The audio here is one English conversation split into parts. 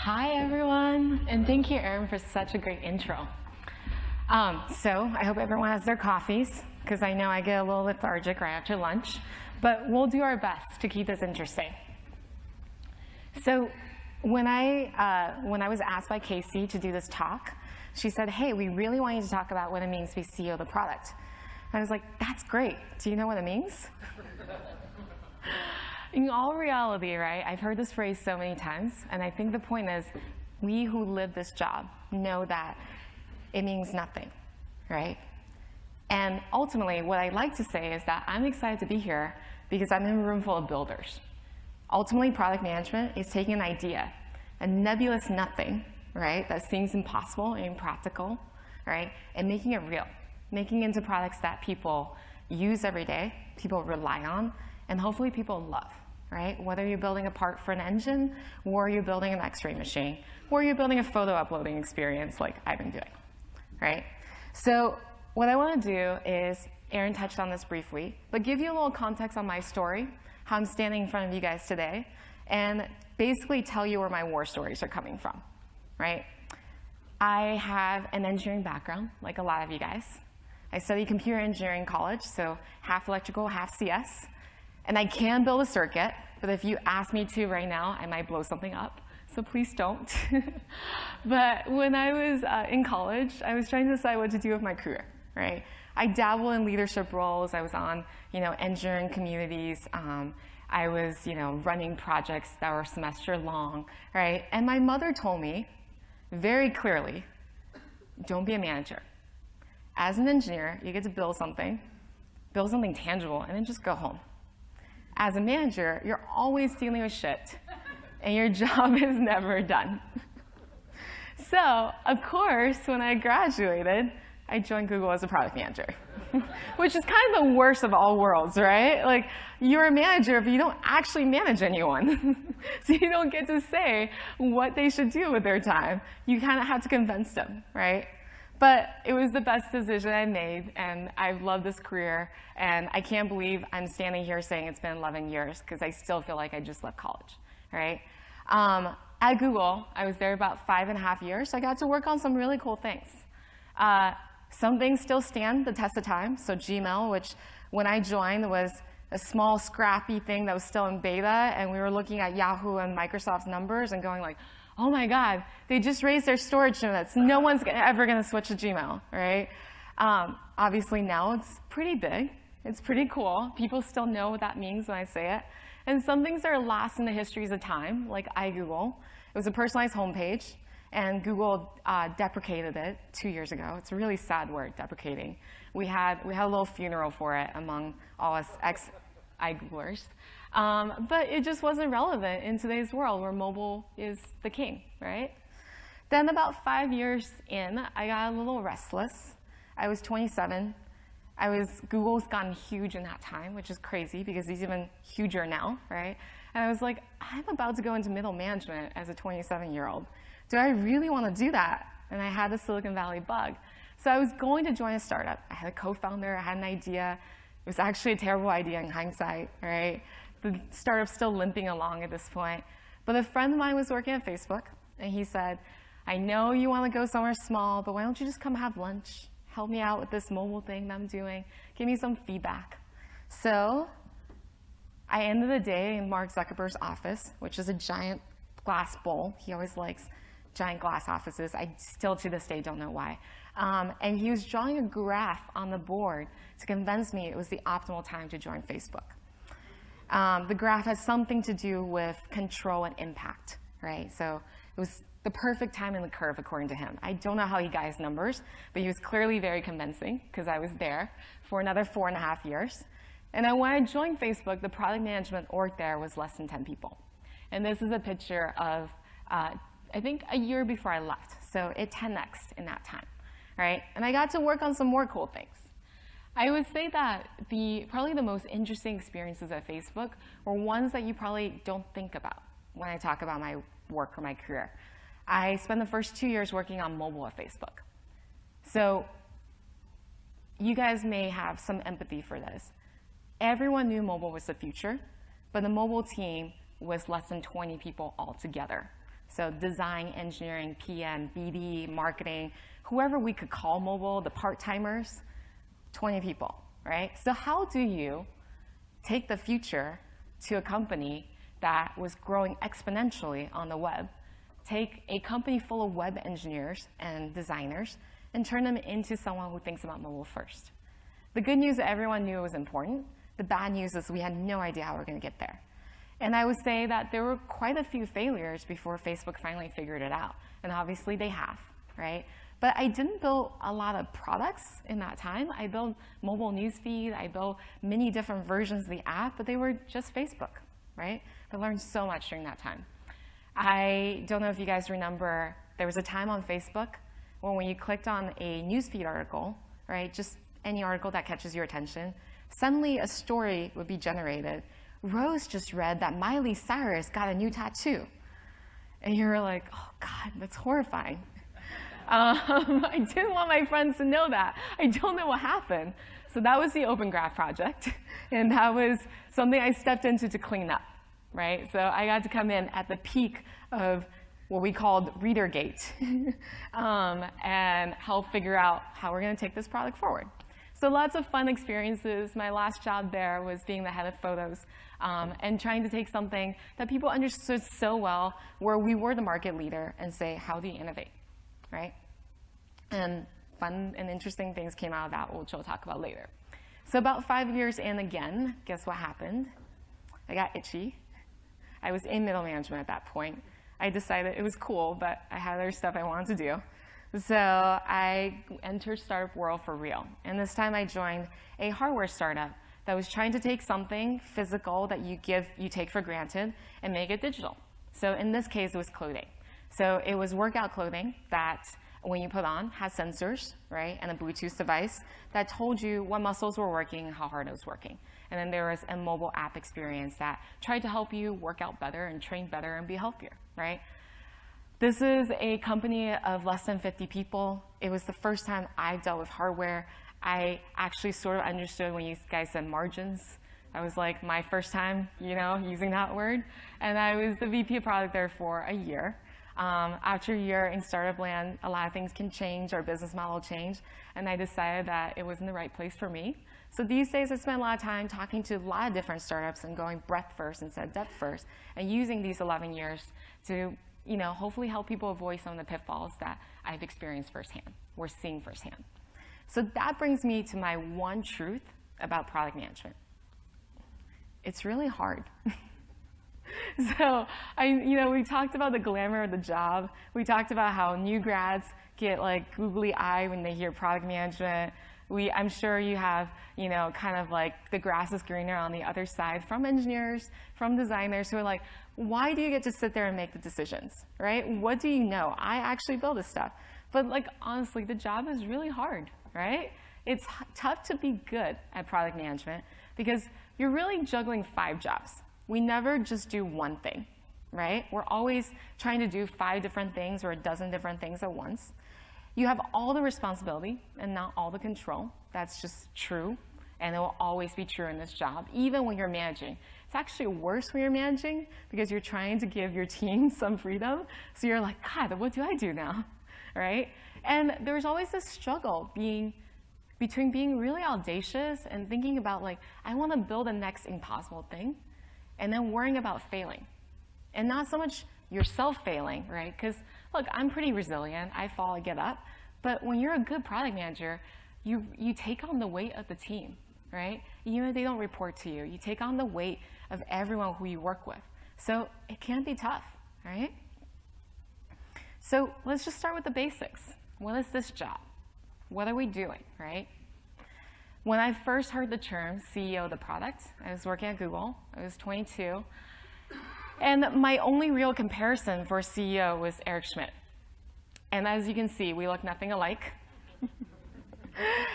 Hi, everyone, and thank you, Erin, for such a great intro. So I hope everyone has their coffees, because I know I get a little lethargic right after lunch, but we'll do our best to keep this interesting. So when I was asked by Casey to do this talk, she said, hey, we really want you to talk about what it means to be CEO of the product. And I was like, that's great. Do you know what it means? In all reality, right, I've heard this phrase so many times, and I think the point is we who live this job know that it means nothing, right? And ultimately, what I'd like to say is that I'm excited to be here because I'm in a room full of builders. Ultimately, product management is taking an idea, a nebulous nothing, right, that seems impossible and impractical, right, and making it real, making it into products that people use every day, people rely on, and hopefully people love, right? Whether you're building a part for an engine, or you're building an X-ray machine, or you're building a photo uploading experience like I've been doing, right? So what I want to do is, Erin touched on this briefly, but give you a little context on my story, how I'm standing in front of you guys today, and basically tell you where my war stories are coming from, right? I have an engineering background, like a lot of you guys. I studied computer engineering in college, so half electrical, half CS. And I can build a circuit, but if you ask me to right now, I might blow something up. So please don't. But when I was in college, I was trying to decide what to do with my career, right? I dabbled in leadership roles. I was on, engineering communities. I was, running projects that were semester long, right? And my mother told me very clearly, don't be a manager. As an engineer, you get to build something tangible, and then just go home. As a manager, you're always dealing with shit, and your job is never done. So, of course, when I graduated, I joined Google as a product manager, which is kind of the worst of all worlds, right? Like, you're a manager, but you don't actually manage anyone. So you don't get to say what they should do with their time. You kind of have to convince them, right? But it was the best decision I made, and I've loved this career, and I can't believe I'm standing here saying it's been 11 years, because I still feel like I just left college, right? At Google, I was there about 5.5 years, so I got to work on some really cool things. Some things still stand the test of time, so Gmail, which when I joined was a small, scrappy thing that was still in beta, and we were looking at Yahoo and Microsoft's numbers and going like, oh my God, they just raised their storage limits. No one's ever going to switch to Gmail, right? Obviously now it's pretty big. It's pretty cool. People still know what that means when I say it. And some things are lost in the histories of time, like iGoogle. It was a personalized homepage, and Google deprecated it 2 years ago. It's a really sad word, deprecating. We had a little funeral for it among all us ex-iGooglers. But it just wasn't relevant in today's world where mobile is the king, right? Then about 5 years in, I got a little restless. I was 27. Google's gotten huge in that time, which is crazy because it's even huger now, right? And I was like, I'm about to go into middle management as a 27-year-old. Do I really want to do that? And I had the Silicon Valley bug. So I was going to join a startup. I had a co-founder, I had an idea. It was actually a terrible idea in hindsight, right? The startup's still limping along at this point. But a friend of mine was working at Facebook, and he said, I know you want to go somewhere small, but why don't you just come have lunch? Help me out with this mobile thing that I'm doing. Give me some feedback. So I ended the day in Mark Zuckerberg's office, which is a giant glass bowl. He always likes giant glass offices. I still, to this day, don't know why. And he was drawing a graph on the board to convince me it was the optimal time to join Facebook. The graph has something to do with control and impact, right? So it was the perfect time in the curve, according to him. I don't know how he got his numbers, but he was clearly very convincing because I was there for another 4.5 years. And then when I joined Facebook, the product management org there was less than 10 people. And this is a picture of, I think, a year before I left. So it 10x'd in that time, right? And I got to work on some more cool things. I would say that probably the most interesting experiences at Facebook were ones that you probably don't think about when I talk about my work or my career. I spent the first 2 years working on mobile at Facebook. So you guys may have some empathy for this. Everyone knew mobile was the future, but the mobile team was less than 20 people altogether. So design, engineering, PM, BD, marketing, whoever we could call mobile, the part-timers, 20 people, right? So how do you take the future to a company that was growing exponentially on the web, take a company full of web engineers and designers, and turn them into someone who thinks about mobile first? The good news is everyone knew it was important. The bad news is we had no idea how we were going to get there. And I would say that there were quite a few failures before Facebook finally figured it out. And obviously they have, right? But I didn't build a lot of products in that time. I built mobile newsfeed. I built many different versions of the app, but they were just Facebook, right? I learned so much during that time. I don't know if you guys remember, there was a time on Facebook when you clicked on a newsfeed article, right, just any article that catches your attention, suddenly a story would be generated. Rose just read that Miley Cyrus got a new tattoo. And you were like, oh God, that's horrifying. I didn't want my friends to know that. I don't know what happened. So that was the Open Graph project. And that was something I stepped into to clean up, right? So I got to come in at the peak of what we called ReaderGate and help figure out how we're going to take this product forward. So lots of fun experiences. My last job there was being the head of photos and trying to take something that people understood so well, where we were the market leader, and say, how do you innovate, right? And fun and interesting things came out of that, which we'll talk about later. So about 5 years in again, guess what happened? I got itchy. I was in middle management at that point. I decided it was cool, but I had other stuff I wanted to do. So I entered startup world for real. And this time I joined a hardware startup that was trying to take something physical that you take for granted and make it digital. So in this case, it was clothing. So it was workout clothing that when you put on had sensors, right, and a Bluetooth device that told you what muscles were working and how hard it was working. And then there was a mobile app experience that tried to help you work out better and train better and be healthier, right? This is a company of less than 50 people. It was the first time I dealt with hardware. I actually sort of understood when you guys said margins. That was like my first time, using that word. And I was the VP of product there for a year. After a year in startup land, a lot of things can change, our business model changed, and I decided that it wasn't the right place for me. So these days I spend a lot of time talking to a lot of different startups and going breadth first instead of depth first, and using these 11 years to hopefully help people avoid some of the pitfalls that I've experienced firsthand, or seeing firsthand. So that brings me to my one truth about product management. It's really hard. So we talked about the glamour of the job. We talked about how new grads get like googly eye when they hear product management. I'm sure you have, kind of like the grass is greener on the other side from engineers, from designers who are like, why do you get to sit there and make the decisions, right? What do you know? I actually build this stuff. But honestly, the job is really hard, right? It's tough to be good at product management because you're really juggling 5 jobs. We never just do one thing, right? We're always trying to do 5 different things or a dozen different things at once. You have all the responsibility and not all the control. That's just true, and it will always be true in this job, even when you're managing. It's actually worse when you're managing because you're trying to give your team some freedom. So you're like, God, what do I do now, right? And there's always this struggle between being really audacious and thinking about I want to build the next impossible thing, and then worrying about failing. And not so much yourself failing, right? Because, look, I'm pretty resilient. I fall, I get up. But when you're a good product manager, you take on the weight of the team, right? Even if they don't report to you, you take on the weight of everyone who you work with. So it can be tough, right? So let's just start with the basics. What is this job? What are we doing, right? When I first heard the term CEO of the product, I was working at Google. I was 22. And my only real comparison for CEO was Eric Schmidt. And as you can see, we look nothing alike.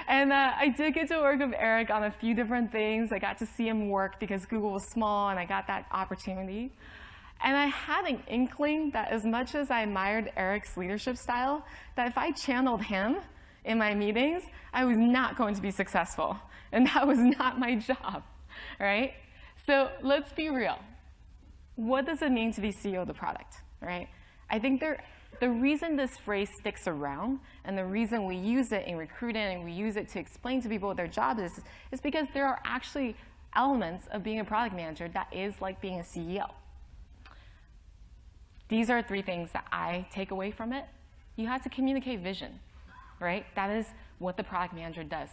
And I did get to work with Eric on a few different things. I got to see him work because Google was small, and I got that opportunity. And I had an inkling that as much as I admired Eric's leadership style, that if I channeled him in my meetings, I was not going to be successful. And that was not my job, right? So let's be real. What does it mean to be CEO of the product, right? I think the reason this phrase sticks around and the reason we use it in recruiting and we use it to explain to people what their job is because there are actually elements of being a product manager that is like being a CEO. These are 3 things that I take away from it. You have to communicate vision, right? That is what the product manager does.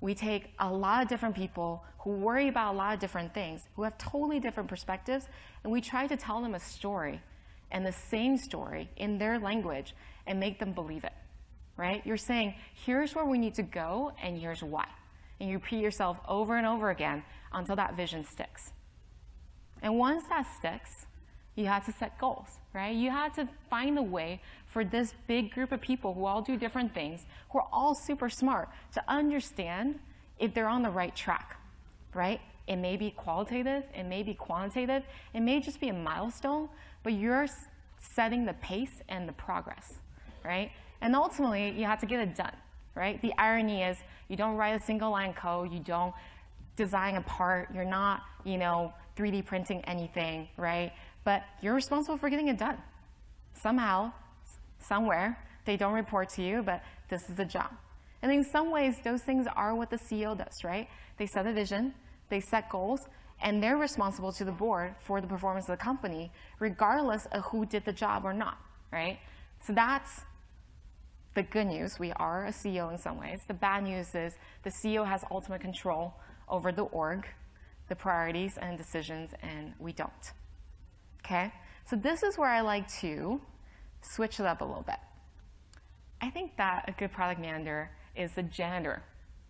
We take a lot of different people who worry about a lot of different things, who have totally different perspectives, and we try to tell them a story and the same story in their language and make them believe it, right? You're saying, here's where we need to go and here's why. And you repeat yourself over and over again until that vision sticks. And once that sticks, you have to set goals, right? You have to find a way for this big group of people who all do different things, who are all super smart, to understand if they're on the right track, right? It may be qualitative, it may be quantitative, it may just be a milestone, but you're setting the pace and the progress, right? And ultimately, you have to get it done, right? The irony is you don't write a single line code, you don't design a part, you're not, 3D printing anything, right? But you're responsible for getting it done. Somehow, somewhere, they don't report to you, but this is the job. And in some ways, those things are what the CEO does, right? They set a vision, they set goals, and they're responsible to the board for the performance of the company, regardless of who did the job or not, right? So that's the good news. We are a CEO in some ways. The bad news is the CEO has ultimate control over the org, the priorities and decisions, and we don't. Okay? So this is where I like to switch it up a little bit. I think that a good product manager is the janitor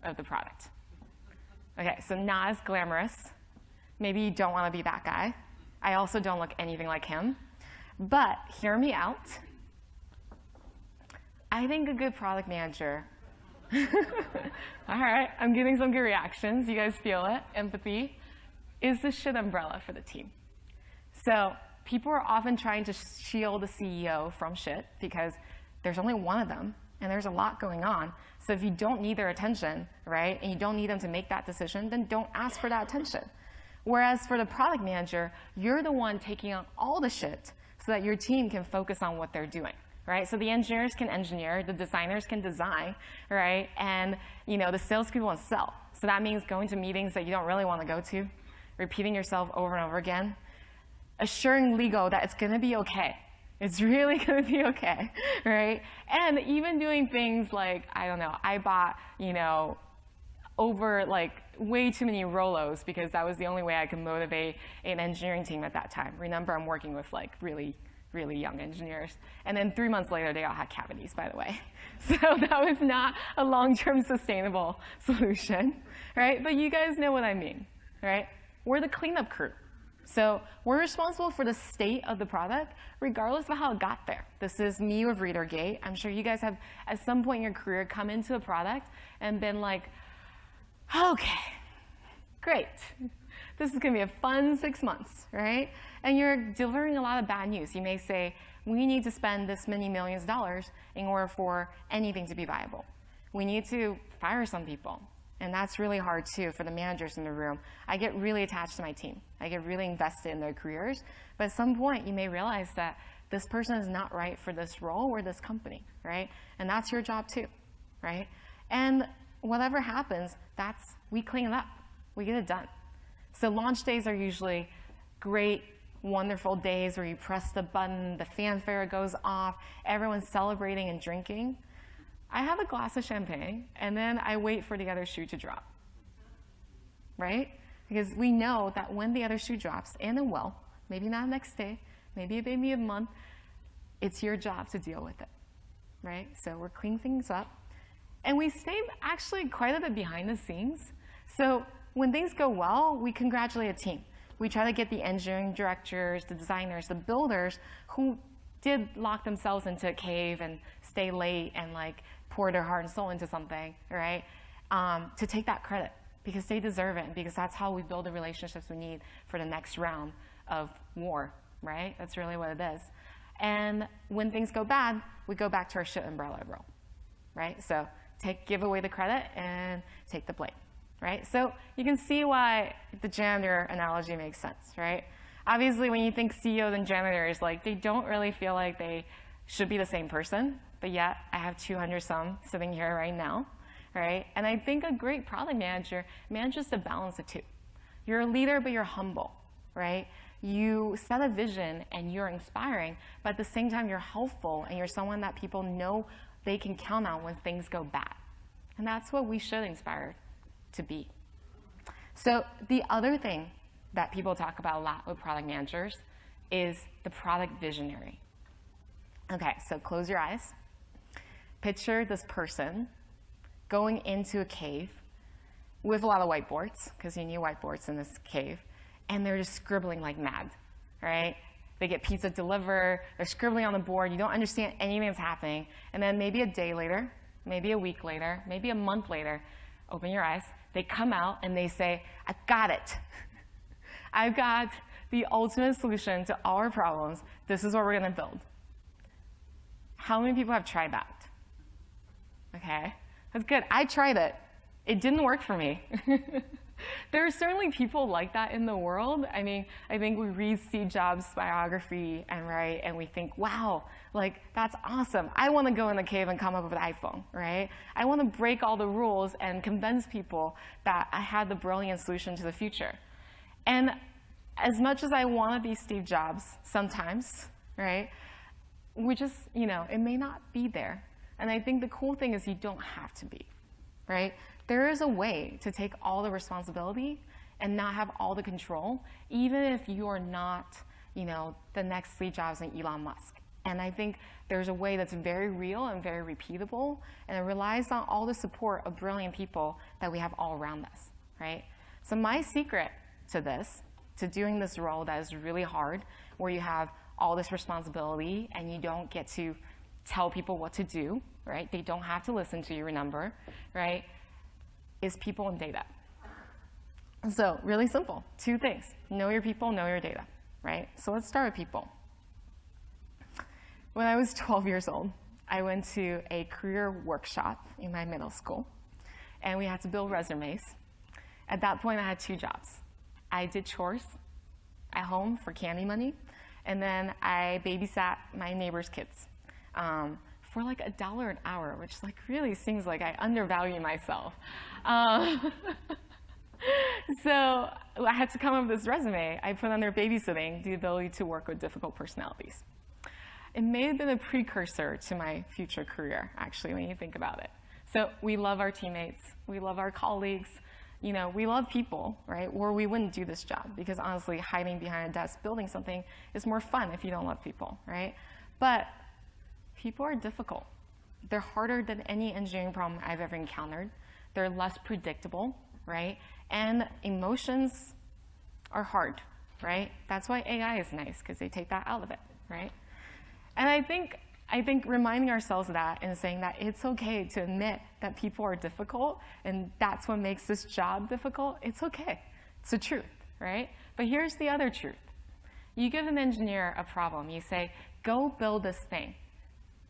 of the product. Okay, so not as glamorous. Maybe you don't want to be that guy. I also don't look anything like him. But hear me out. I think a good product manager, all right, I'm getting some good reactions. You guys feel it, empathy, is the shit umbrella for the team. So people are often trying to shield the CEO from shit because there's only one of them and there's a lot going on. So if you don't need their attention, right, and you don't need them to make that decision, then don't ask for that attention. Whereas for the product manager, you're the one taking on all the shit so that your team can focus on what they're doing, right? So the engineers can engineer, the designers can design, right? And the salespeople can sell. So that means going to meetings that you don't really want to go to, repeating yourself over and over again, assuring legal that it's going to be okay. It's really going to be okay, right? And even doing things like, I don't know, I bought, over way too many Rolos because that was the only way I could motivate an engineering team at that time. Remember, I'm working with really, really young engineers. And then 3 months later, they all had cavities, by the way. So that was not a long-term sustainable solution, right? But you guys know what I mean, right? We're the cleanup crew. So we're responsible for the state of the product, regardless of how it got there. This is me with ReaderGate. I'm sure you guys have, at some point in your career, come into a product and been like, okay, great. This is going to be a fun 6 months, right? And you're delivering a lot of bad news. You may say, we need to spend this many millions of dollars in order for anything to be viable. We need to fire some people. And that's really hard, too, for the managers in the room. I get really attached to my team. I get really invested in their careers. But at some point, you may realize that this person is not right for this role or this company, right? And that's your job, too, right? And whatever happens, we clean it up. We get it done. So launch days are usually great, wonderful days where you press the button, the fanfare goes off, everyone's celebrating and drinking. I have a glass of champagne, and then I wait for the other shoe to drop, right? Because we know that when the other shoe drops, and it will, maybe not next day, maybe a month, it's your job to deal with it, right? So we're cleaning things up. And we stay actually quite a bit behind the scenes. So when things go well, we congratulate a team. We try to get the engineering directors, the designers, the builders who did lock themselves into a cave and stay late and pour their heart and soul into something, right? To take that credit because they deserve it and because that's how we build the relationships we need for the next round of war, right? That's really what it is. And when things go bad, we go back to our shit umbrella role, right? So give away the credit and take the blame, right? So you can see why the janitor analogy makes sense, right? Obviously, when you think CEOs and janitors, like, they don't really feel like they should be the same person, but yet I have 200 some sitting here right now, right? And I think a great product manager manages to balance the two. You're a leader, but you're humble, right? You set a vision and you're inspiring, but at the same time, you're helpful and you're someone that people know they can count on when things go bad. And that's what we should inspire to be. So the other thing that people talk about a lot with product managers is the product visionary. Okay, so close your eyes. Picture this person going into a cave with a lot of whiteboards, because you need whiteboards in this cave, and they're just scribbling like mad, right? They get pizza delivered, they're scribbling on the board, you don't understand anything that's happening, and then maybe a day later, maybe a week later, maybe a month later, open your eyes, they come out and they say, I've got it. I've got the ultimate solution to all our problems. This is what we're gonna build. How many people have tried that? Okay, that's good. I tried it. It didn't work for me. There are certainly people like that in the world. I mean, I think we read Steve Jobs' biography and we think, wow, like, that's awesome. I want to go in the cave and come up with an iPhone, right? I want to break all the rules and convince people that I had the brilliant solution to the future. And as much as I want to be Steve Jobs sometimes, right, we just, it may not be there. And I think the cool thing is you don't have to be, right? There is a way to take all the responsibility and not have all the control, even if you're not, the next Steve Jobs and Elon Musk. And I think there's a way that's very real and very repeatable, and it relies on all the support of brilliant people that we have all around us, right? So my secret to this, to doing this role that is really hard, where you have all this responsibility and you don't get to tell people what to do, right? They don't have to listen to your number, right? Is people and data. So really simple, 2 things. Know your people, know your data, right? So let's start with people. When I was 12 years old, I went to a career workshop in my middle school, and we had to build resumes. At that point, I had 2 jobs. I did chores at home for candy money, and then I babysat my neighbor's kids for like $1 an hour, which like really seems like I undervalue myself. So I had to come up with this resume. I put under babysitting the ability to work with difficult personalities. It may have been a precursor to my future career, actually, when you think about it. So we love our teammates, we love our colleagues, we love people, right? Or we wouldn't do this job, because honestly, hiding behind a desk building something is more fun if you don't love people, right? But people are difficult. They're harder than any engineering problem I've ever encountered. They're less predictable, right? And emotions are hard, right? That's why AI is nice, because they take that out of it, right? And I think reminding ourselves of that and saying that it's okay to admit that people are difficult and that's what makes this job difficult, it's okay. It's the truth, right? But here's the other truth. You give an engineer a problem. You say, go build this thing.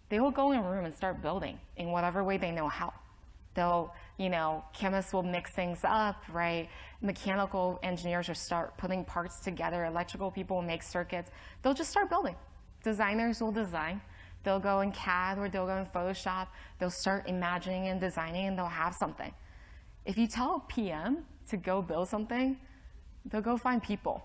They will go in a room and start building in whatever way they know how. They'll, chemists will mix things up, right? Mechanical engineers will start putting parts together. Electrical people will make circuits. They'll just start building. Designers will design. They'll go in CAD or they'll go in Photoshop. They'll start imagining and designing, and they'll have something. If you tell a PM to go build something, they'll go find people.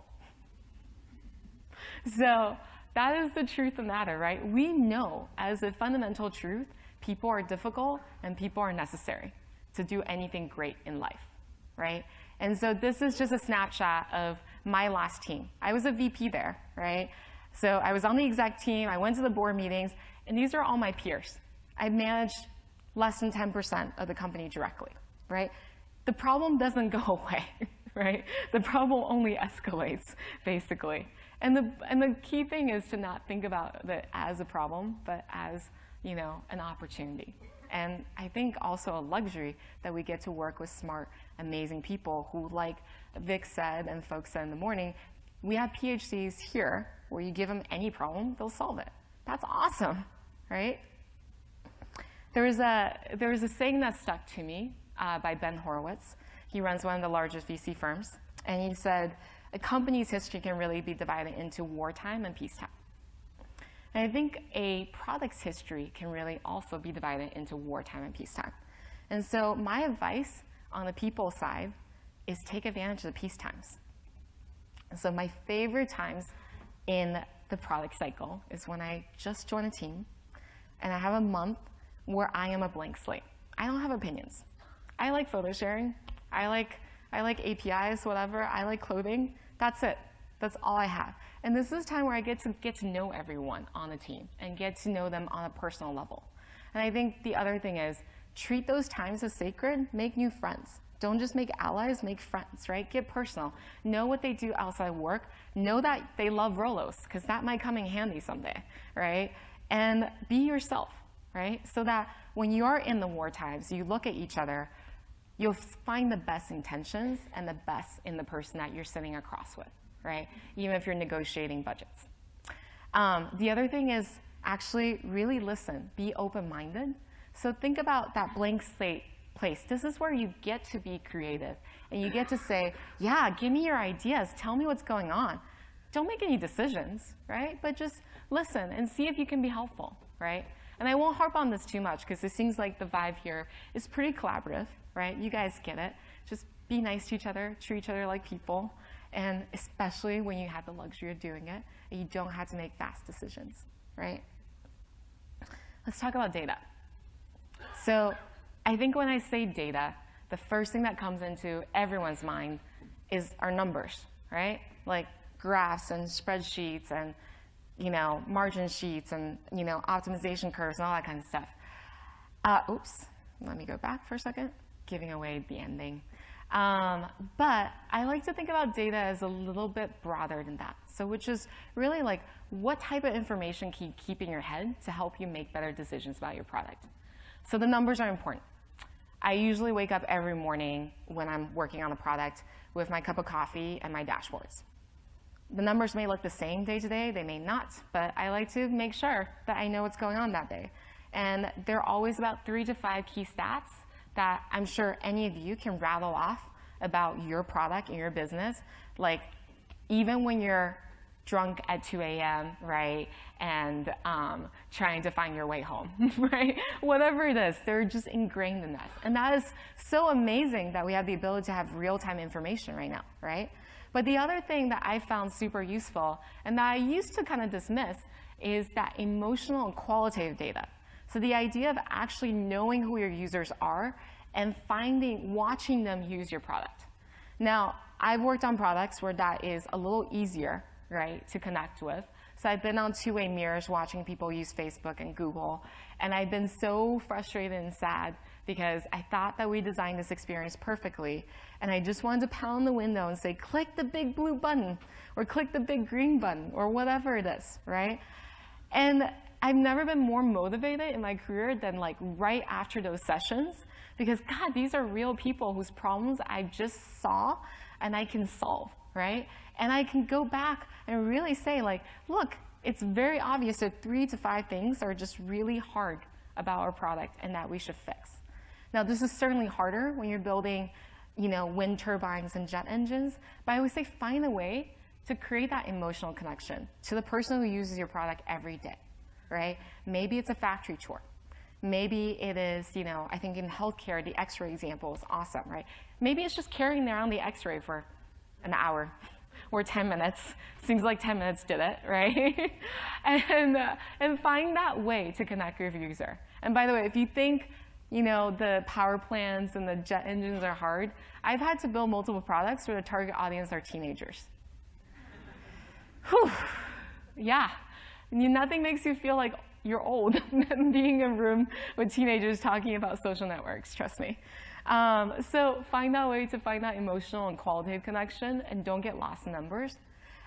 So that is the truth of the matter, right? We know as a fundamental truth, people are difficult and people are necessary to do anything great in life, right? And so this is just a snapshot of my last team. I was a VP there, right? So I was on the exec team, I went to the board meetings, and these are all my peers. I managed less than 10% of the company directly, right? The problem doesn't go away, right? The problem only escalates, basically. And the key thing is to not think about it as a problem, but as, an opportunity. And I think also a luxury that we get to work with smart, amazing people who, like Vic said and folks said in the morning, we have PhDs here where you give them any problem, they'll solve it. That's awesome, right? There was a saying that stuck to me by Ben Horowitz. He runs one of the largest VC firms. And he said, A company's history can really be divided into wartime and peacetime. And I think a product's history can really also be divided into wartime and peacetime. And so my advice on the people side is take advantage of the peace times. So my favorite times in the product cycle is when I just join a team and I have a month where I am a blank slate. I don't have opinions. I like photo sharing. I like APIs, whatever. I like clothing. That's it. That's all I have. And this is a time where I get to know everyone on the team and get to know them on a personal level. And I think the other thing is treat those times as sacred. Make new friends. Don't just make allies, make friends, right? Get personal. Know what they do outside work. Know that they love Rolos, because that might come in handy someday, right? And be yourself, right? So that when you are in the war times, you look at each other, you'll find the best intentions and the best in the person that you're sitting across with, right? Even if you're negotiating budgets. The other thing is actually really listen, be open-minded. So think about that blank slate place. This is where you get to be creative and you get to say, yeah, give me your ideas. Tell me what's going on. Don't make any decisions, right? But just listen and see if you can be helpful, right? And I won't harp on this too much because it seems like the vibe here is pretty collaborative, right? You guys get it. Just be nice to each other, treat each other like people, and especially when you have the luxury of doing it and you don't have to make fast decisions, right? Let's talk about data. So I think when I say data, the first thing that comes into everyone's mind is our numbers, right? Like graphs and spreadsheets and, margin sheets and, optimization curves and all that kind of stuff. Oops, let me go back for a second, giving away the ending. But I like to think about data as a little bit broader than that. So which is really like, what type of information can you keep in your head to help you make better decisions about your product? So the numbers are important. I usually wake up every morning when I'm working on a product with my cup of coffee and my dashboards. The numbers may look the same day to day, they may not, but I like to make sure that I know what's going on that day. And there are always about 3 to 5 key stats that I'm sure any of you can rattle off about your product and your business. Like, even when you're drunk at 2 a.m., right, and trying to find your way home, right? Whatever it is, they're just ingrained in us. And that is so amazing that we have the ability to have real-time information right now, right? But the other thing that I found super useful, and that I used to kind of dismiss, is that emotional and qualitative data. So the idea of actually knowing who your users are and watching them use your product. Now, I've worked on products where that is a little easier, right, to connect with. So I've been on two-way mirrors watching people use Facebook and Google, and I've been so frustrated and sad because I thought that we designed this experience perfectly, and I just wanted to pound the window and say, click the big blue button, or click the big green button, or whatever it is, right? And I've never been more motivated in my career than like right after those sessions, because God, these are real people whose problems I just saw and I can solve, right? And I can go back and really say like, look, it's very obvious that 3 to 5 things are just really hard about our product and that we should fix. Now, this is certainly harder when you're building, wind turbines and jet engines, but I always say find a way to create that emotional connection to the person who uses your product every day, right? Maybe it's a factory chore. Maybe it is, I think in healthcare, the x-ray example is awesome, right? Maybe it's just carrying around the x-ray for an hour or 10 minutes. Seems like 10 minutes did it, right? And find that way to connect with your user. And by the way, if you think, the power plants and the jet engines are hard, I've had to build multiple products where the target audience are teenagers. Whew. Yeah. Nothing makes you feel like you're old than being in a room with teenagers talking about social networks, trust me. So find that way to find that emotional and qualitative connection, and don't get lost in numbers.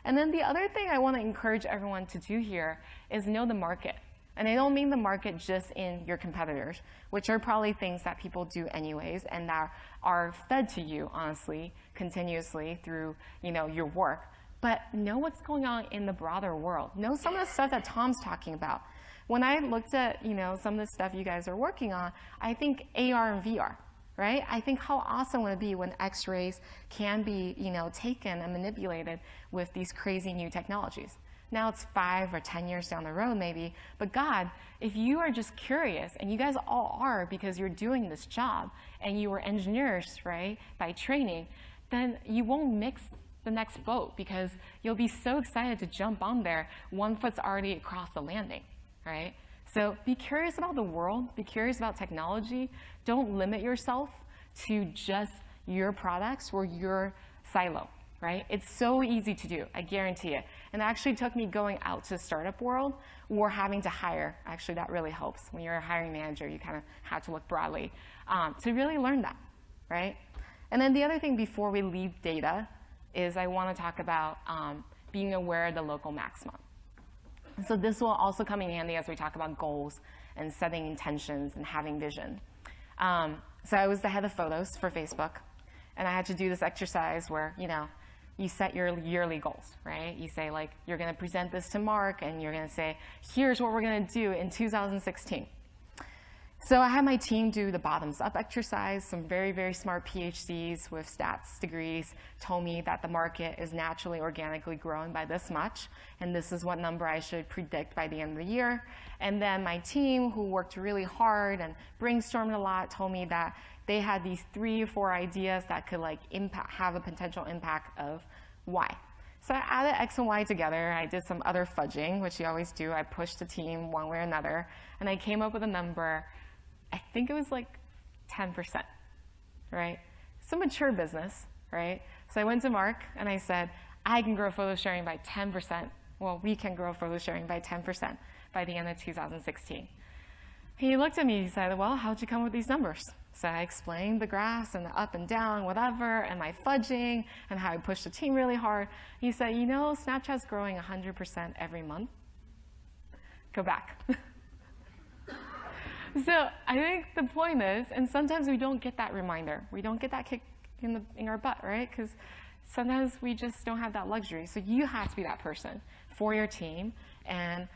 And then the other thing I want to encourage everyone to do here is know the market. And I don't mean the market just in your competitors, which are probably things that people do anyways and that are fed to you, honestly, continuously through your work. But know what's going on in the broader world. Know some of the stuff that Tom's talking about. When I looked at some of the stuff you guys are working on, I think AR and VR, right? I think how awesome would it be when X-rays can be, taken and manipulated with these crazy new technologies. Now it's 5 or 10 years down the road maybe, but God, if you are just curious, and you guys all are because you're doing this job, and you are engineers, right, by training, then you won't mix the next boat because you'll be so excited to jump on there, one foot's already across the landing, right? So be curious about the world, be curious about technology. Don't limit yourself to just your products or your silo, right? It's so easy to do, I guarantee it. And it actually took me going out to the startup world or having to hire. Actually, that really helps. When you're a hiring manager, you kind of have to look broadly to really learn that, right? And then the other thing before we leave data is I want to talk about being aware of the local maximum. So this will also come in handy as we talk about goals and setting intentions and having vision. So I was the head of photos for Facebook, and I had to do this exercise where, you set your yearly goals, right? You say, like, you're going to present this to Mark, and you're going to say, here's what we're going to do in 2016. So I had my team do the bottoms-up exercise. Some very, very smart PhDs with stats degrees told me that the market is naturally, organically growing by this much, and this is what number I should predict by the end of the year. And then my team, who worked really hard and brainstormed a lot, told me that they had these 3 or 4 ideas that could have a potential impact of Y. So I added X and Y together. I did some other fudging, which you always do. I pushed the team one way or another, and I came up with a number. I think it was like 10%, right? It's a mature business, right? So I went to Mark and I said, I can grow photo sharing by 10%. Well, we can grow photo sharing by 10% by the end of 2016. He looked at me, he said, well, how'd you come up with these numbers? So I explained the graphs and the up and down, whatever, and my fudging and how I pushed the team really hard. He said, Snapchat's growing 100% every month. Go back. So I think the point is, and sometimes we don't get that reminder. We don't get that kick in our butt, right? Because sometimes we just don't have that luxury. So you have to be that person for your team and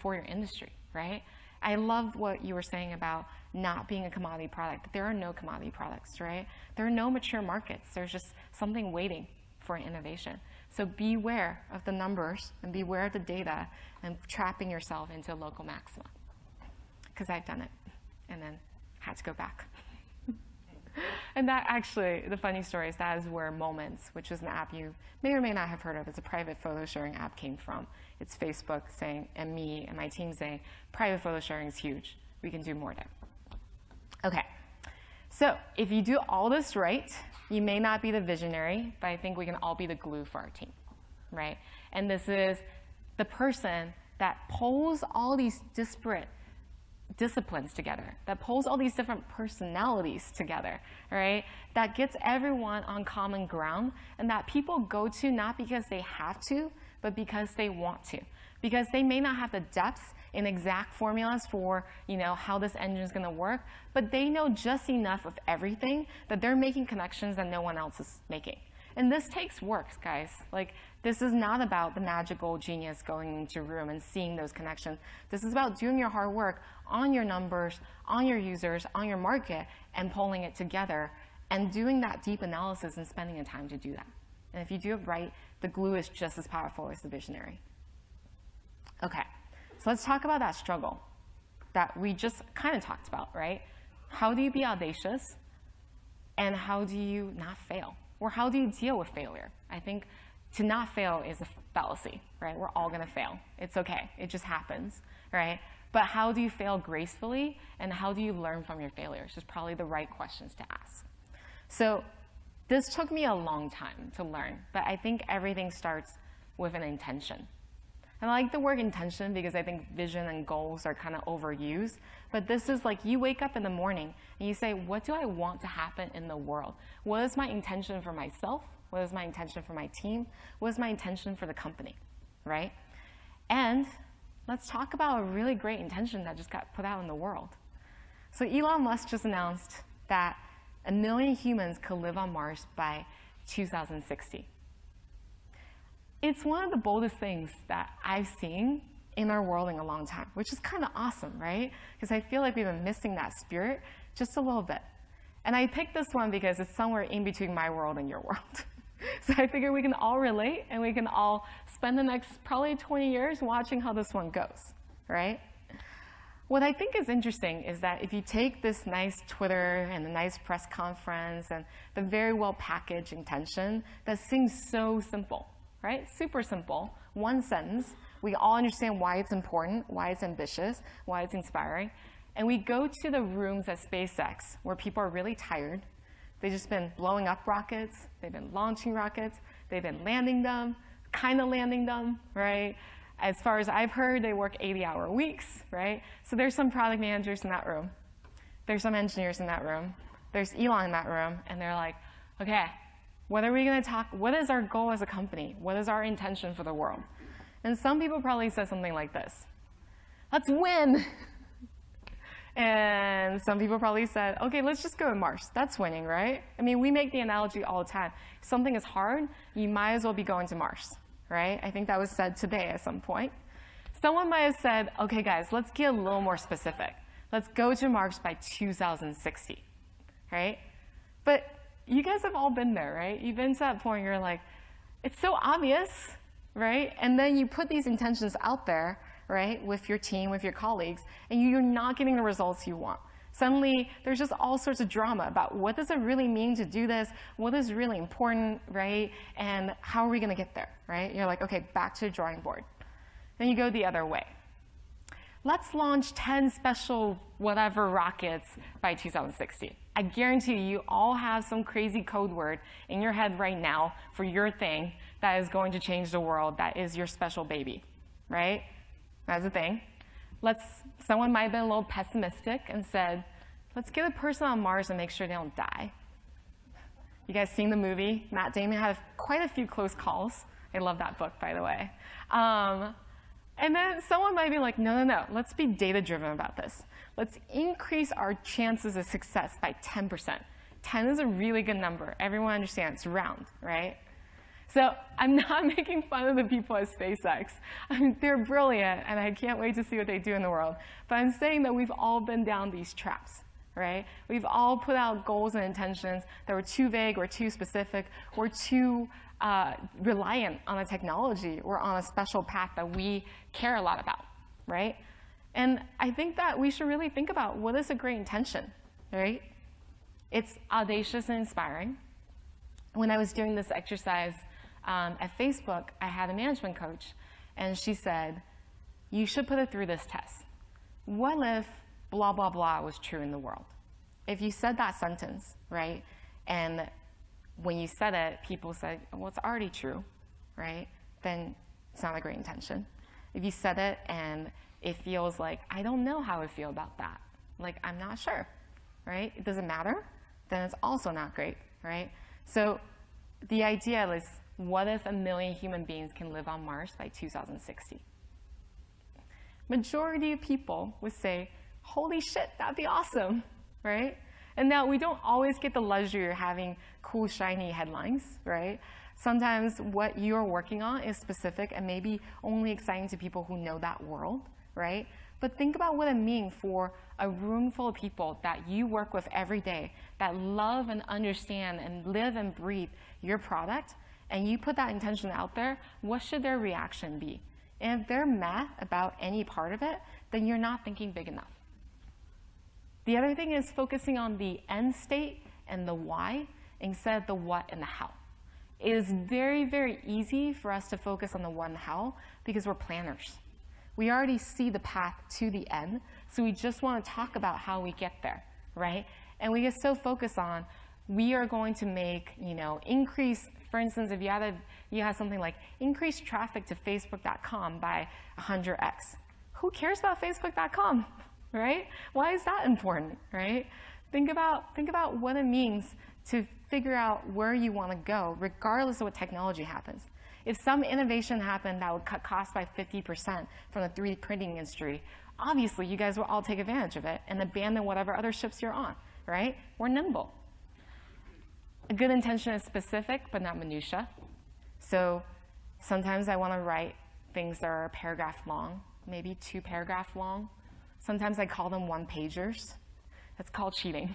for your industry, right? I loved what you were saying about not being a commodity product. There are no commodity products, right? There are no mature markets. There's just something waiting for innovation. So beware of the numbers and beware of the data and trapping yourself into local maxima. Because I've done it and then had to go back. And that actually, the funny story is that is where Moments, which is an app you may or may not have heard of, it's a private photo sharing app, came from. It's Facebook saying, and me and my team saying, private photo sharing is huge. We can do more there. Okay, so if you do all this right, you may not be the visionary, but I think we can all be the glue for our team, right? And this is the person that pulls all these disparate disciplines together, that pulls all these different personalities together, right? That gets everyone on common ground, and that people go to not because they have to, but because they want to. Because they may not have the depth in exact formulas for, how this engine is going to work, but they know just enough of everything that they're making connections that no one else is making. And this takes work, guys. This is not about the magical genius going into a room and seeing those connections. This is about doing your hard work on your numbers, on your users, on your market, and pulling it together and doing that deep analysis and spending the time to do that. And if you do it right, the glue is just as powerful as the visionary. Okay, so let's talk about that struggle that we just kind of talked about, right? How do you be audacious, and how do you not fail? Or how do you deal with failure? I think to not fail is a fallacy, right? We're all gonna fail. It's okay, it just happens, right? But how do you fail gracefully, and how do you learn from your failures is probably the right questions to ask. So this took me a long time to learn, but I think everything starts with an intention. And I like the word intention because I think vision and goals are kind of overused. But this is like you wake up in the morning and you say, what do I want to happen in the world? What is my intention for myself? What is my intention for my team? What is my intention for the company, right? And let's talk about a really great intention that just got put out in the world. So Elon Musk just announced that 1 million humans could live on Mars by 2060. It's one of the boldest things that I've seen in our world in a long time, which is kind of awesome, right? Because I feel like we've been missing that spirit just a little bit. And I picked this one because it's somewhere in between my world and your world. So I figure we can all relate, and we can all spend the next probably 20 years watching how this one goes, right? What I think is interesting is that if you take this nice Twitter and the nice press conference and the very well-packaged intention that seems so simple, right? Super simple, one sentence. We all understand why it's important, why it's ambitious, why it's inspiring. And we go to the rooms at SpaceX where people are really tired. They've just been blowing up rockets. They've been launching rockets. They've been landing them, kind of landing them, right? As far as I've heard, they work 80-hour weeks, right? So there's some product managers in that room. There's some engineers in that room. There's Elon in that room. And they're like, OK, what are we going to talk? What is our goal as a company? What is our intention for the world? And some people probably said something like this. Let's win. And some people probably said, OK, let's just go to Mars. That's winning, right? I mean, we make the analogy all the time. If something is hard, you might as well be going to Mars, right? I think that was said today at some point. Someone might have said, OK, guys, let's get a little more specific. Let's go to Mars by 2060, right? But you guys have all been there, right? You've been to that point where you're like, it's so obvious, right? And then you put these intentions out there, right, with your team, with your colleagues, and you're not getting the results you want. Suddenly, there's just all sorts of drama about what does it really mean to do this, what is really important, right, and how are we going to get there, right? You're like, OK, back to the drawing board. Then you go the other way. Let's launch 10 special whatever rockets by 2060. I guarantee you all have some crazy code word in your head right now for your thing that is going to change the world, that is your special baby, right? That's the thing. Someone might have been a little pessimistic and said, let's get a person on Mars and make sure they don't die. You guys seen the movie? Matt Damon had quite a few close calls. I love that book, by the way. And then someone might be like, no, let's be data-driven about this. Let's increase our chances of success by 10%. 10 is a really good number. Everyone understands it's round, right? So I'm not making fun of the people at SpaceX. I mean, they're brilliant, and I can't wait to see what they do in the world. But I'm saying that we've all been down these traps, right? We've all put out goals and intentions that were too vague or too specific or too reliant on a technology or on a special path that we care a lot about, right? And I think that we should really think about what is a great intention, right? It's audacious and inspiring. When I was doing this exercise at Facebook, I had a management coach, and she said, you should put it through this test. What if blah, blah, blah was true in the world? If you said that sentence, right, and when you said it, people said, well, it's already true, right, then it's not a great intention. If you said it and it feels like, I don't know how I feel about that, like, I'm not sure, right, it doesn't matter, then it's also not great, right? So the idea is, what if 1 million human beings can live on Mars by 2060? Majority of people would say, holy shit, that'd be awesome, right? And now we don't always get the luxury of having cool, shiny headlines, right? Sometimes what you're working on is specific and maybe only exciting to people who know that world, right? But think about what it means for a room full of people that you work with every day that love and understand and live and breathe your product, and you put that intention out there, what should their reaction be? And if they're mad about any part of it, then you're not thinking big enough. The other thing is focusing on the end state and the why instead of the what and the how. It is very, very easy for us to focus on the what and how because we're planners. We already see the path to the end, so we just want to talk about how we get there, right? And we get so focused on, we are going to make, increase, for instance, if you have something like increase traffic to Facebook.com by 100x. Who cares about Facebook.com, right? Why is that important, right? Think about what it means to figure out where you want to go, regardless of what technology happens. If some innovation happened that would cut costs by 50% from the 3D printing industry, obviously you guys will all take advantage of it and abandon whatever other ships you're on, right? We're nimble. A good intention is specific, but not minutia. So sometimes I want to write things that are a paragraph long, maybe 2 paragraphs long. Sometimes I call them one-pagers. That's called cheating.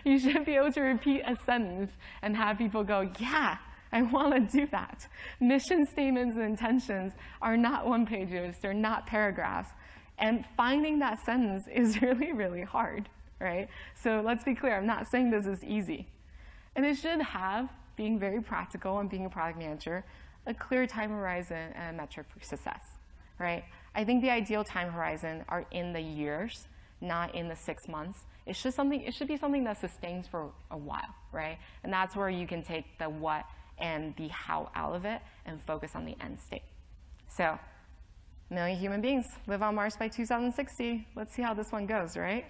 You should be able to repeat a sentence and have people go, yeah, I want to do that. Mission statements and intentions are not one-pagers, they're not paragraphs. And finding that sentence is really, really hard, right? So let's be clear, I'm not saying this is easy. And it should have, being very practical and being a product manager, a clear time horizon and a metric for success, right? I think the ideal time horizon are in the years, not in the 6 months. It should be something that sustains for a while, right? And that's where you can take the what and the how out of it and focus on the end state. So, 1 million human beings live on Mars by 2060. Let's see how this one goes, right?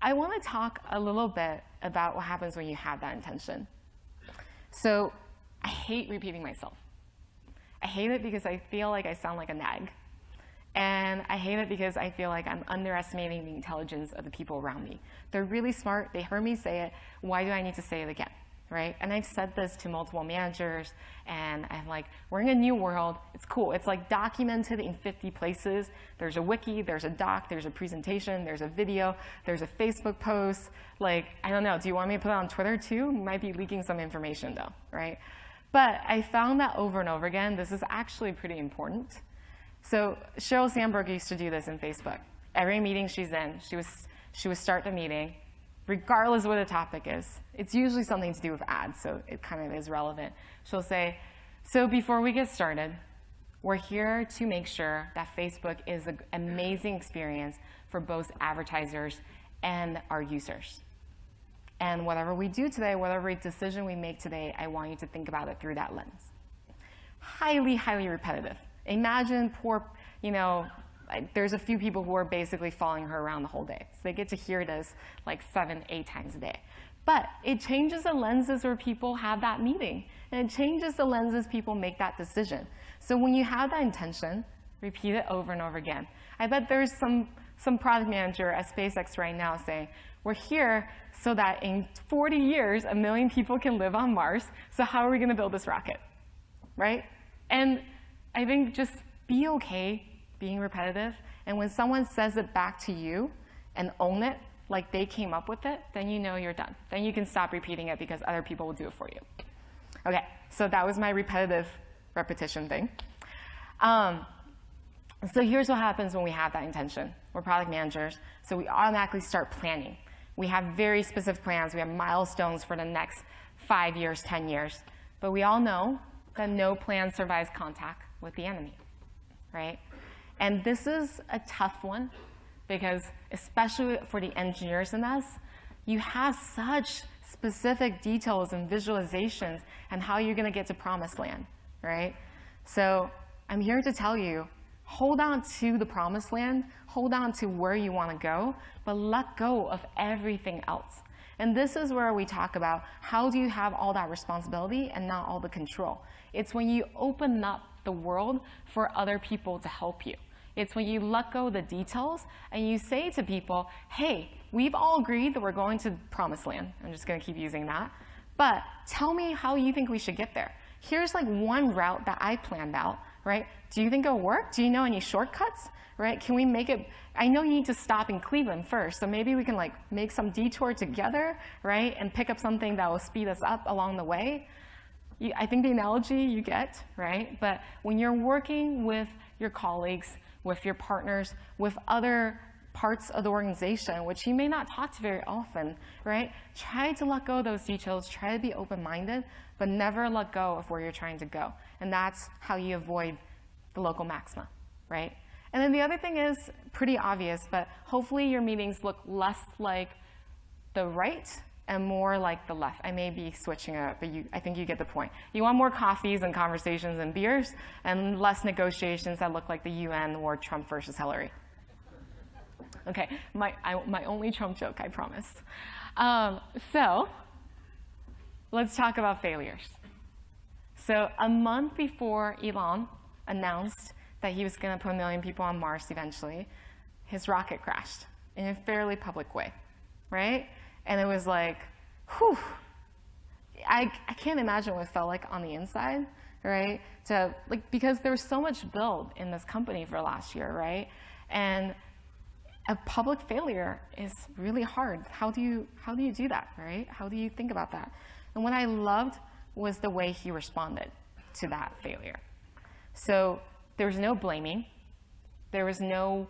I want to talk a little bit about what happens when you have that intention. So, I hate repeating myself. I hate it because I feel like I sound like a nag. And I hate it because I feel like I'm underestimating the intelligence of the people around me. They're really smart. They heard me say it. Why do I need to say it again, right? And I've said this to multiple managers, and I'm like, we're in a new world. It's cool. It's like documented in 50 places. There's a wiki, there's a doc, there's a presentation, there's a video, there's a Facebook post. Like, I don't know. Do you want me to put it on Twitter too? Might be leaking some information though, right? But I found that over and over again, this is actually pretty important. So Sheryl Sandberg used to do this in Facebook. Every meeting she's in, she would start the meeting, regardless of what the topic is. It's usually something to do with ads, so it kind of is relevant. She'll say, so before we get started, we're here to make sure that Facebook is an amazing experience for both advertisers and our users. And whatever we do today, whatever decision we make today, I want you to think about it through that lens. Highly, highly repetitive. Imagine there's a few people who are basically following her around the whole day. So they get to hear this like 7, 8 times a day. But it changes the lenses where people have that meeting. And it changes the lenses people make that decision. So when you have that intention, repeat it over and over again. I bet there's some product manager at SpaceX right now saying, we're here so that in 40 years, 1 million people can live on Mars. So how are we going to build this rocket, right? And I think just be okay being repetitive. And when someone says it back to you and own it like they came up with it, then you know you're done. Then you can stop repeating it because other people will do it for you. Okay, so that was my repetitive repetition thing. So here's what happens when we have that intention. We're product managers, so we automatically start planning. We have very specific plans. We have milestones for the next 5 years, 10 years. But we all know that no plan survives contact with the enemy, right? And this is a tough one because especially for the engineers in us, you have such specific details and visualizations and how you're going to get to promised land, right? So I'm here to tell you, hold on to the promised land, hold on to where you want to go, but let go of everything else. And this is where we talk about how do you have all that responsibility and not all the control. It's when you open up the world for other people to help you. It's when you let go of the details and you say to people, hey, we've all agreed that we're going to promised land. I'm just going to keep using that. But tell me how you think we should get there. Here's like one route that I planned out, right? Do you think it'll work? Do you know any shortcuts, right? Can we make it? I know you need to stop in Cleveland first, so maybe we can like make some detour together, right? And pick up something that will speed us up along the way. I think the analogy you get, right? But when you're working with your colleagues, with your partners, with other parts of the organization, which you may not talk to very often, right? Try to let go of those details, try to be open-minded, but never let go of where you're trying to go. And that's how you avoid the local maxima, right? And then the other thing is pretty obvious, but hopefully your meetings look less like the right and more like the left. I may be switching it up, but I think you get the point. You want more coffees and conversations and beers and less negotiations that look like the UN or Trump versus Hillary. Okay, my only Trump joke, I promise. So let's talk about failures. So a month before Elon announced that he was going to put 1 million people on Mars eventually, his rocket crashed in a fairly public way, right? And it was like, whew. I can't imagine what it felt like on the inside, right? Because there was so much build in this company for last year, right? And a public failure is really hard. How do you do that, right? How do you think about that? And what I loved was the way he responded to that failure. So there was no blaming. There was no,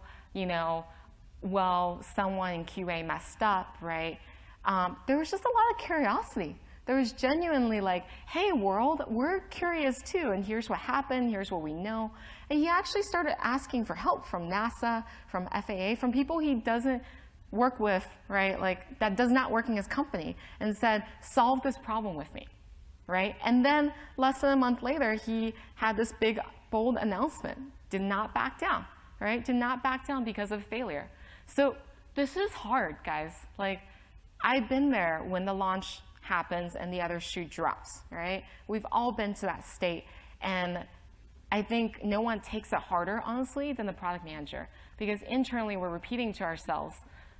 well, someone in QA messed up, right? There was just a lot of curiosity. There was genuinely like, hey, world, we're curious too, and here's what happened, here's what we know. And he actually started asking for help from NASA, from FAA, from people he doesn't work with, right? Like, that does not work in his company, and said, solve this problem with me, right? And then less than a month later, he had this big, bold announcement. Did not back down, right? Did not back down because of failure. So this is hard, guys. Like, I've been there when the launch happens and the other shoe drops, right? We've all been to that state, and I think no one takes it harder, honestly, than the product manager, because internally we're repeating to ourselves,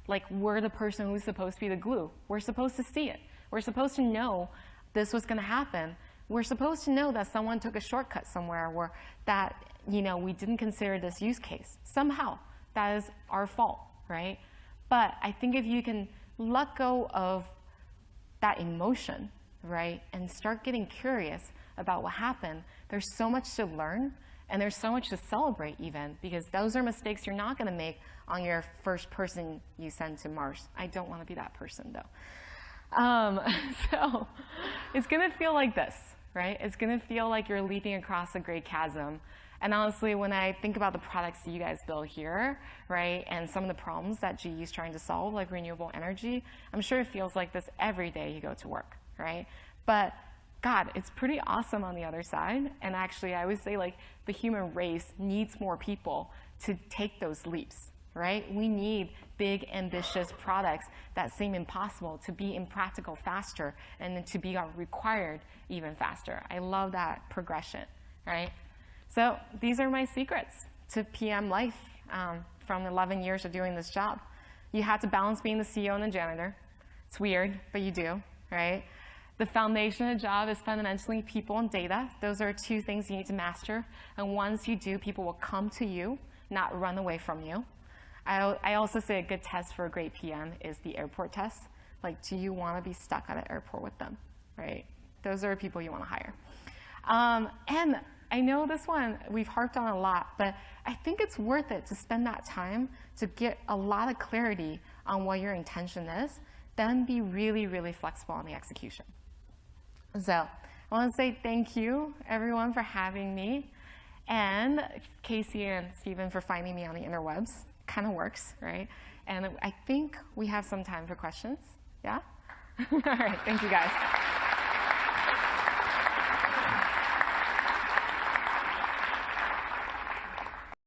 like, we're the person who's supposed to be the glue. We're supposed to see it. We're supposed to know this was going to happen. We're supposed to know that someone took a shortcut somewhere, or that, we didn't consider this use case. Somehow, that is our fault, right? But I think if you can let go of that emotion, right, and start getting curious about what happened, there's so much to learn, and there's so much to celebrate even, because those are mistakes you're not going to make on your first person you send to Mars. I don't want to be that person, though. So it's going to feel like this, right? It's going to feel like you're leaping across a great chasm. And honestly, when I think about the products that you guys build here, right, and some of the problems that GE is trying to solve, like renewable energy, I'm sure it feels like this every day you go to work, right? But God, it's pretty awesome on the other side. And actually, I would say, like, the human race needs more people to take those leaps, right? We need big, ambitious products that seem impossible to be impractical faster, and then to be required even faster. I love that progression, right? So these are my secrets to PM life from 11 years of doing this job. You have to balance being the CEO and the janitor. It's weird, but you do, right? The foundation of the job is fundamentally people and data. Those are two things you need to master. And once you do, people will come to you, not run away from you. I also say a good test for a great PM is the airport test. Like, do you want to be stuck at an airport with them, right? Those are people you want to hire. And I know this one we've harped on a lot, but I think it's worth it to spend that time to get a lot of clarity on what your intention is, then be really, really flexible on the execution. So I want to say thank you, everyone, for having me, and Casey and Stephen for finding me on the interwebs. Kind of works, right? And I think we have some time for questions. Yeah? All right, thank you, guys.